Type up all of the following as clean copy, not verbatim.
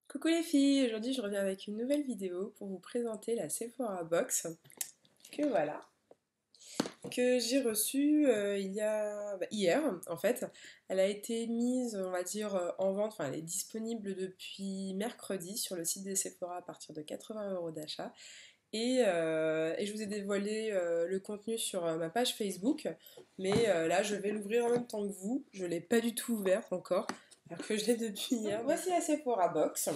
Coucou les filles, aujourd'hui je reviens avec une nouvelle vidéo pour vous présenter la Sephora Box voilà, que j'ai reçue hier en fait. Elle a été mise, on va dire, en vente, enfin elle est disponible depuis mercredi sur le site des Sephora à partir de 80 € d'achat. Et je vous ai dévoilé le contenu sur ma page Facebook, mais là je vais l'ouvrir en même temps que vous. Je ne l'ai pas du tout ouverte encore, alors que je l'ai depuis hier. Voici la Sephora Box.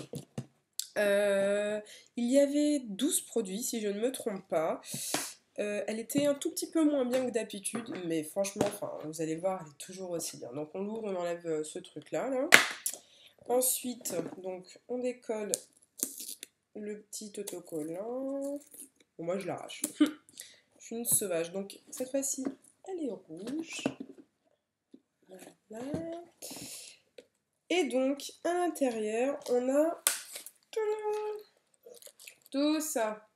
Euh, il y avait 12 produits, si je ne me trompe pas. Elle était un tout petit peu moins bien que d'habitude, mais franchement, enfin, vous allez voir, elle est toujours aussi bien. Donc on l'ouvre, on enlève ce truc-là, là. Ensuite, donc, on décolle le petit autocollant. Bon, moi, je l'arrache. Je suis une sauvage. Donc, cette fois-ci, elle est rouge. Voilà. Et donc, à l'intérieur, on a tout ça.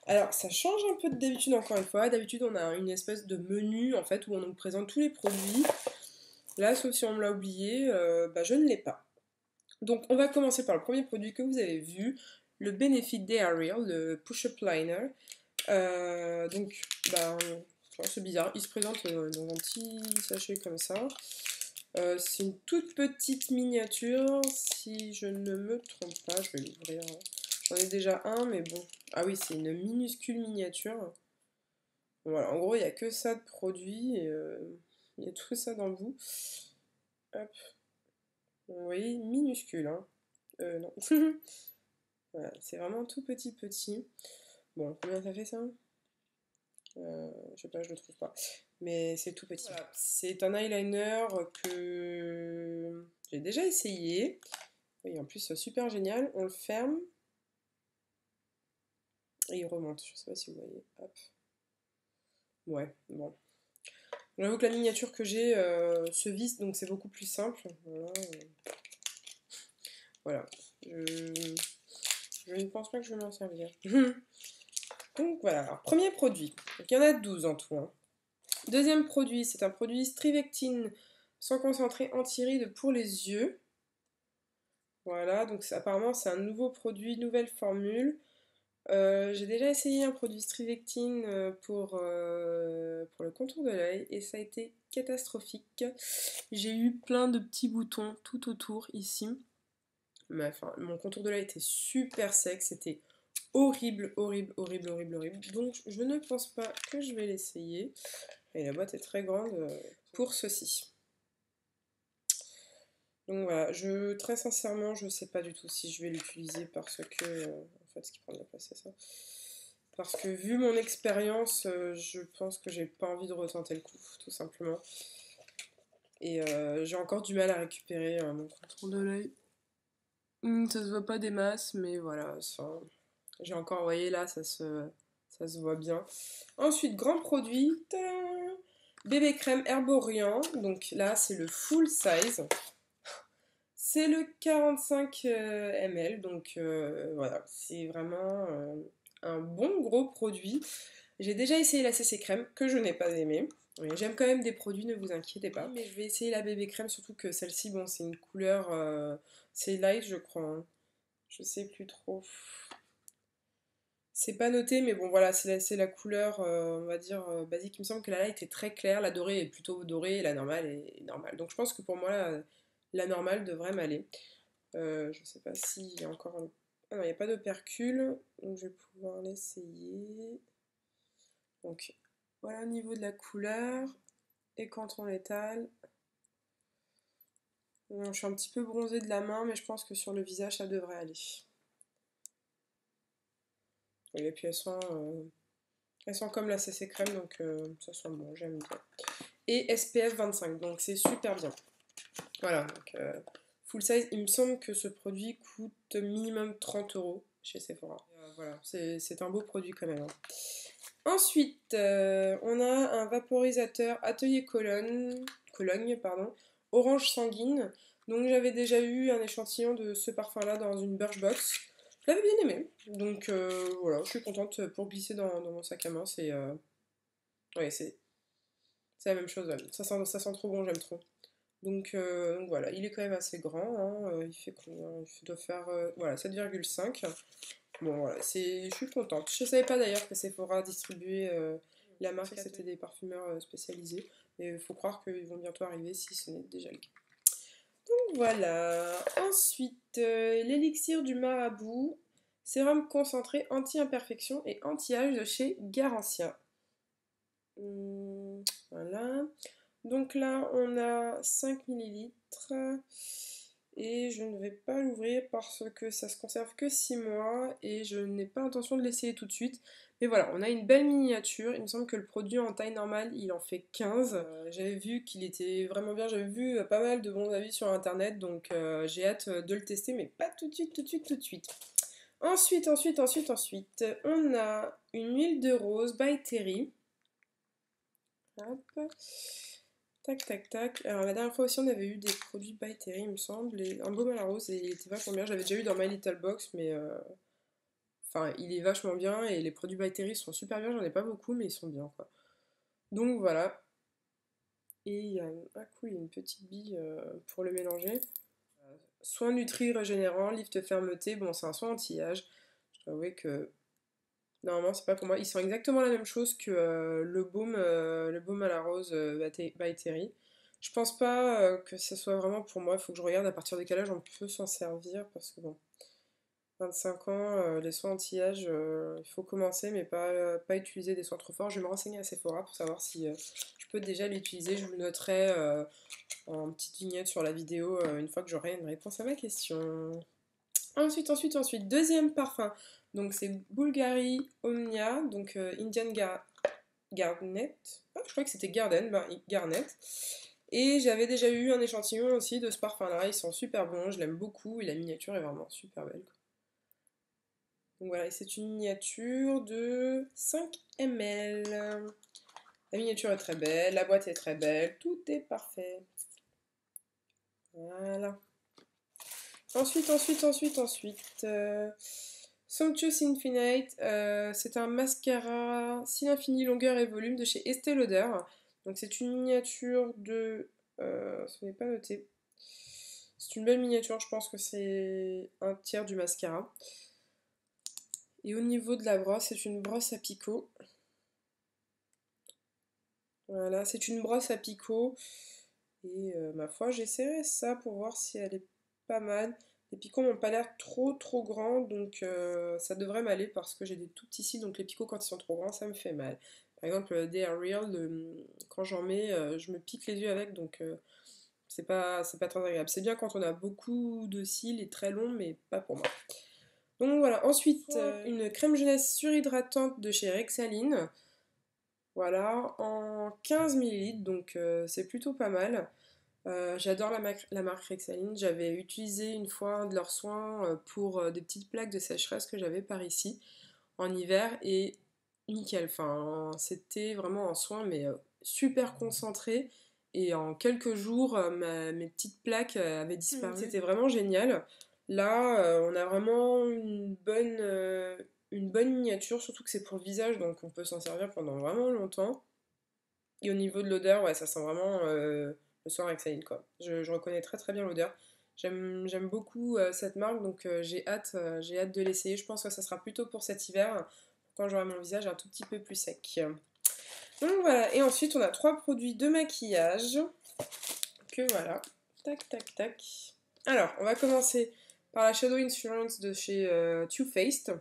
Alors, ça change un peu d'habitude, encore une fois. D'habitude, on a une espèce de menu, en fait, où on nous présente tous les produits. Là, sauf si on me l'a oublié, je ne l'ai pas. Donc, on va commencer par le premier produit que vous avez vu, le Benefit Day Ariel, le Push-Up Liner. Donc, c'est bizarre. Il se présente dans un petit sachet comme ça. C'est une toute petite miniature. Si je ne me trompe pas, je vais l'ouvrir. J'en ai déjà un, mais bon. Ah oui, c'est une minuscule miniature. Voilà, en gros, il n'y a que ça de produit. Il y a tout ça dans le bout. Hop. Vous voyez, minuscule, hein. Non. Voilà, c'est vraiment tout petit petit. Bon, combien ça fait ça? Je sais pas, je le trouve pas. Mais c'est tout petit. Voilà. C'est un eyeliner que j'ai déjà essayé. Et en plus, super génial. On le ferme. Et il remonte. Je sais pas si vous voyez. Hop. Ouais, bon. J'avoue que la miniature que j'ai se visse, donc c'est beaucoup plus simple. Voilà. Voilà. Je ne pense pas que je vais m'en servir. Donc voilà, alors, premier produit. Donc, il y en a 12 en tout, hein. Deuxième produit, c'est un produit Strivectine sans concentré anti-rides pour les yeux. Voilà, donc apparemment c'est un nouveau produit, nouvelle formule. J'ai déjà essayé un produit Strivectine pour le contour de l'œil et ça a été catastrophique. J'ai eu plein de petits boutons tout autour ici. Mais enfin, mon contour de l'œil était super sec, c'était horrible, horrible, horrible, horrible, horrible. Donc je ne pense pas que je vais l'essayer. Et la boîte est très grande pour ceci. Donc voilà, très sincèrement, je ne sais pas du tout si je vais l'utiliser parce que, en fait, ce qui prend de la place, c'est ça. Parce que vu mon expérience, je pense que j'ai pas envie de retenter le coup, tout simplement. Et j'ai encore du mal à récupérer mon contour de l'œil. Ça se voit pas des masses, mais voilà, j'ai encore, vous voyez là, ça se voit bien. Ensuite, grand produit, tadam, bébé crème Herborian. Donc là, c'est le full size. C'est le 45 ml, donc voilà, c'est vraiment un bon gros produit. J'ai déjà essayé la CC crème, que je n'ai pas aimé. Oui, j'aime quand même des produits, ne vous inquiétez pas. Mais je vais essayer la bébé crème, surtout que celle-ci, bon, c'est une couleur, c'est light, je crois, hein. Je sais plus trop. C'est pas noté, mais bon, voilà, c'est la couleur, on va dire, basique. Il me semble que la light est très claire, la dorée est plutôt dorée, et la normale est normale. Donc je pense que pour moi, la normale devrait m'aller. Je sais pas s'il y a encore un... Ah non, il n'y a pas d'opercule, donc je vais pouvoir l'essayer. Donc voilà au niveau de la couleur. Et quand on l'étale, je suis un petit peu bronzée de la main, mais je pense que sur le visage, ça devrait aller. Et puis elles sont comme la CC crème, donc ça sent bon, j'aime bien. Et SPF 25, donc c'est super bien. Voilà, donc full size, il me semble que ce produit coûte minimum 30 € chez Sephora. Voilà, c'est un beau produit quand même, hein. Ensuite, on a un vaporisateur Atelier Cologne, pardon, orange sanguine. Donc j'avais déjà eu un échantillon de ce parfum-là dans une Birchbox. Je l'avais bien aimé. Donc voilà, je suis contente pour glisser dans mon sac à main. Ouais, c'est la même chose. Ouais. Ça sent trop bon, j'aime trop. Donc voilà, il est quand même assez grand, hein, il fait combien? Il doit faire voilà, 7,5. Bon voilà, je suis contente. Je savais pas d'ailleurs que Sephora distribuait la marque, c'était des parfumeurs spécialisés. Mais il faut croire qu'ils vont bientôt arriver si ce n'est déjà le cas. Donc voilà. Ensuite, l'élixir du marabout, sérum concentré anti-imperfection et anti-âge de chez Garancia. Voilà. Donc là, on a 5 millilitres et je ne vais pas l'ouvrir parce que ça se conserve que 6 mois et je n'ai pas intention de l'essayer tout de suite. Mais voilà, on a une belle miniature. Il me semble que le produit en taille normale, il en fait 15. J'avais vu qu'il était vraiment bien. J'avais vu pas mal de bons avis sur internet, donc j'ai hâte de le tester, mais pas tout de suite, tout de suite, tout de suite. Ensuite, on a une huile de rose by Terry. Hop. Tac, tac, tac. Alors la dernière fois aussi on avait eu des produits by Terry il me semble, et un baume à la rose et il était vachement bien. J'avais déjà eu dans My Little Box mais enfin il est vachement bien et les produits by Terry sont super bien. J'en ai pas beaucoup mais ils sont bien quoi. Donc voilà. Et il y a un coup il y a une petite bille pour le mélanger. Soin nutri régénérant, lift fermeté. Bon c'est un soin anti-âge. Je dois avouer que normalement c'est pas pour moi. Ils sont exactement la même chose que le baume à la rose by Terry. Je pense pas que ce soit vraiment pour moi. Il faut que je regarde à partir de quel âge on peut s'en servir. Parce que bon, 25 ans, les soins anti-âge, il faut commencer, mais pas utiliser des soins trop forts. Je vais me renseigner à Sephora pour savoir si je peux déjà l'utiliser. Je vous le noterai en petite vignette sur la vidéo une fois que j'aurai une réponse à ma question. Ensuite, deuxième parfum. Donc c'est Bulgari Omnia, donc Indian Garnet. Ah, je crois que c'était Garnet. Et j'avais déjà eu un échantillon aussi de ce parfum-là. Ils sont super bons, je l'aime beaucoup et la miniature est vraiment super belle. Donc voilà, et c'est une miniature de 5 ml. La miniature est très belle, la boîte est très belle, tout est parfait. Voilà. Ensuite. Sumptuous Infinite, c'est un mascara cils infini longueur et volume de chez Estée Lauder. Donc c'est une miniature de... ce n'est pas noté. C'est une belle miniature, je pense que c'est un tiers du mascara. Et au niveau de la brosse, c'est une brosse à picot. Voilà, c'est une brosse à picot. Et ma foi, j'essaierai ça pour voir si elle est pas mal. Les picots m'ont pas l'air trop grands, donc ça devrait m'aller parce que j'ai des tout petits cils, donc les picots quand ils sont trop grands, ça me fait mal. Par exemple, They Are Real, quand j'en mets, je me pique les yeux avec, donc c'est pas très agréable. C'est bien quand on a beaucoup de cils et très longs, mais pas pour moi. Donc voilà, ensuite, une crème jeunesse surhydratante de chez Rexaline. Voilà, en 15 millilitres, donc c'est plutôt pas mal. J'adore la marque Rexaline. J'avais utilisé une fois un de leurs soins pour des petites plaques de sécheresse que j'avais par ici en hiver et nickel. Enfin, c'était vraiment un soin mais super concentré et en quelques jours mes petites plaques avaient disparu. C'était vraiment génial. Là, on a vraiment une bonne miniature, surtout que c'est pour le visage donc on peut s'en servir pendant vraiment longtemps. Et au niveau de l'odeur, ouais, ça sent vraiment le soin Rexaline, quoi. Je reconnais très bien l'odeur. J'aime beaucoup cette marque, donc j'ai hâte de l'essayer. Je pense que ça sera plutôt pour cet hiver, quand j'aurai mon visage un tout petit peu plus sec. Donc voilà, et ensuite on a trois produits de maquillage, que voilà. Tac, tac, tac. Alors, on va commencer par la Shadow Insurance de chez Too Faced.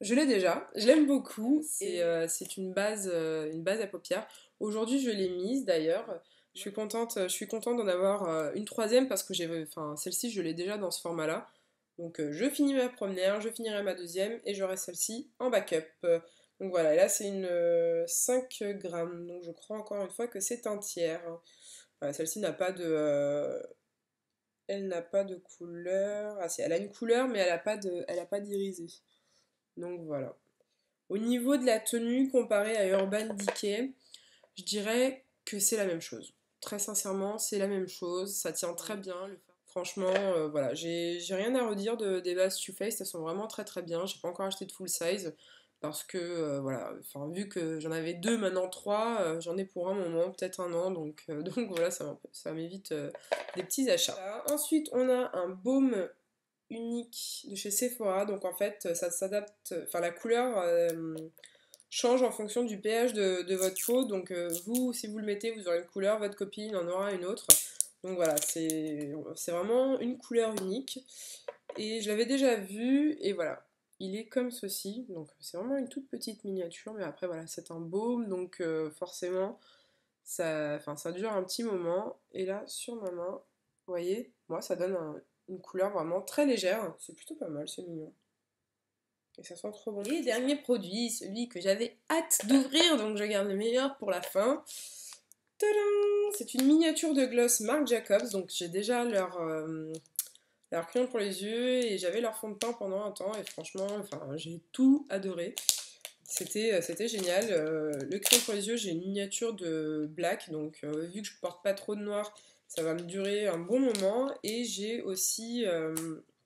Je l'ai déjà, je l'aime beaucoup, c'est une base à paupières. Aujourd'hui, je l'ai mise d'ailleurs. Je suis contente d'en avoir une troisième parce que enfin, celle-ci, je l'ai déjà dans ce format-là. Donc, je finis ma première, je finirai ma deuxième et j'aurai celle-ci en backup. Donc voilà, et là, c'est une 5 grammes. Donc, je crois encore une fois que c'est un tiers. Voilà, celle-ci elle n'a pas de couleur. Ah si, elle a une couleur, mais elle a pas d'irisé. Donc voilà. Au niveau de la tenue comparée à Urban Decay, je dirais que c'est la même chose. Très sincèrement, c'est la même chose. Ça tient très bien. Franchement, voilà, j'ai rien à redire des bases Too Faced. Elles sont vraiment très bien. J'ai pas encore acheté de full size, parce que voilà, enfin, vu que j'en avais deux, maintenant trois, j'en ai pour un moment, peut-être un an, donc, donc voilà, ça m'évite des petits achats. Voilà. Ensuite, on a un baume unique de chez Sephora, donc en fait, ça s'adapte, enfin la couleur change en fonction du pH de votre peau, donc vous, si vous le mettez, vous aurez une couleur, votre copine en aura une autre. Donc voilà, c'est vraiment une couleur unique. Et je l'avais déjà vu, et voilà. Il est comme ceci, donc c'est vraiment une toute petite miniature, mais après voilà, c'est un baume, donc forcément, enfin, ça dure un petit moment. Et là, sur ma main, vous voyez, moi, ça donne une couleur vraiment très légère. C'est plutôt pas mal, c'est mignon. Et ça sent trop bon. Et dernier produit, celui que j'avais hâte d'ouvrir, donc je garde le meilleur pour la fin. Tadam! C'est une miniature de gloss Marc Jacobs, donc j'ai déjà leur crayon pour les yeux et j'avais leur fond de teint pendant un temps et franchement, enfin, j'ai tout adoré. C'était génial. Le crayon pour les yeux, j'ai une miniature de black, donc vu que je porte pas trop de noir, ça va me durer un bon moment. Et j'ai aussi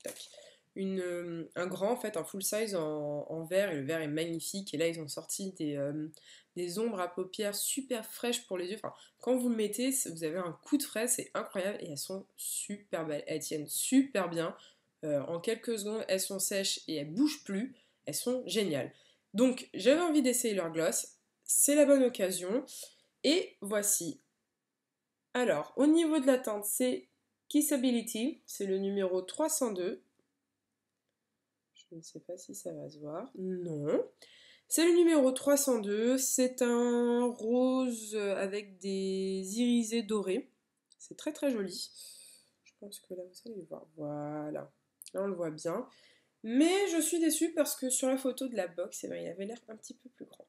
tac, un grand, en fait, un full size en vert, et le vert est magnifique. Et là, ils ont sorti des ombres à paupières super fraîches pour les yeux. Enfin, quand vous le mettez, vous avez un coup de frais, c'est incroyable et elles sont super belles. Elles tiennent super bien. En quelques secondes, elles sont sèches et elles bougent plus. Elles sont géniales. Donc, j'avais envie d'essayer leur gloss. C'est la bonne occasion. Et voici. Alors, au niveau de la teinte, c'est Kissability. C'est le numéro 302. Je ne sais pas si ça va se voir. Non. C'est le numéro 302. C'est un rose avec des irisés dorés. C'est très très joli. Je pense que là, vous allez le voir. Voilà. Là, on le voit bien. Mais je suis déçue parce que sur la photo de la box, eh ben, il avait l'air un petit peu plus grand.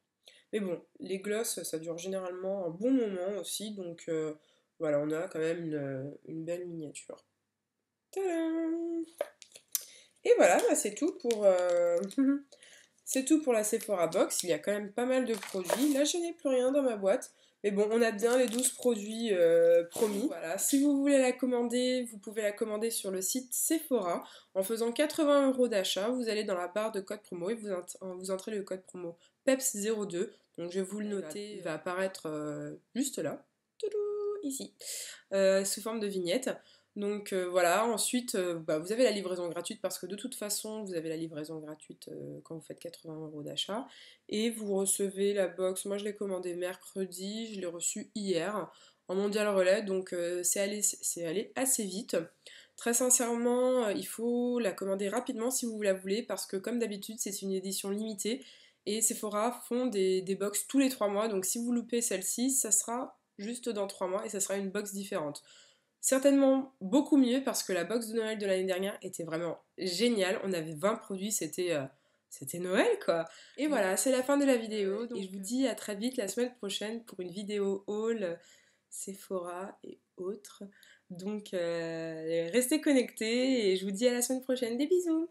Mais bon, les gloss, ça dure généralement un bon moment aussi. Donc voilà, on a quand même une belle miniature. Tadam! Et voilà, bah, c'est tout pour... c'est tout pour la Sephora Box. Il y a quand même pas mal de produits. Là, je n'ai plus rien dans ma boîte. Mais bon, on a bien les 12 produits promis. Voilà, si vous voulez la commander, vous pouvez la commander sur le site Sephora. En faisant 80 € d'achat, vous allez dans la barre de code promo et vous entrez le code promo PEPS02. Donc je vais vous le noter, il va apparaître juste là, toudou, ici, sous forme de vignette. Donc voilà, ensuite bah, vous avez la livraison gratuite parce que de toute façon vous avez la livraison gratuite quand vous faites 80 € d'achat et vous recevez la box. Moi je l'ai commandé mercredi, je l'ai reçue hier en mondial relais, donc c'est allé assez vite. Très sincèrement, il faut la commander rapidement si vous la voulez parce que comme d'habitude c'est une édition limitée et Sephora font des box tous les 3 mois, donc si vous loupez celle-ci, ça sera juste dans 3 mois et ça sera une box différente. Certainement beaucoup mieux parce que la box de Noël de l'année dernière était vraiment géniale. On avait 20 produits, c'était Noël quoi. Et voilà, c'est la fin de la vidéo. Et je vous dis à très vite la semaine prochaine pour une vidéo haul Sephora et autres. Donc restez connectés et je vous dis à la semaine prochaine. Des bisous!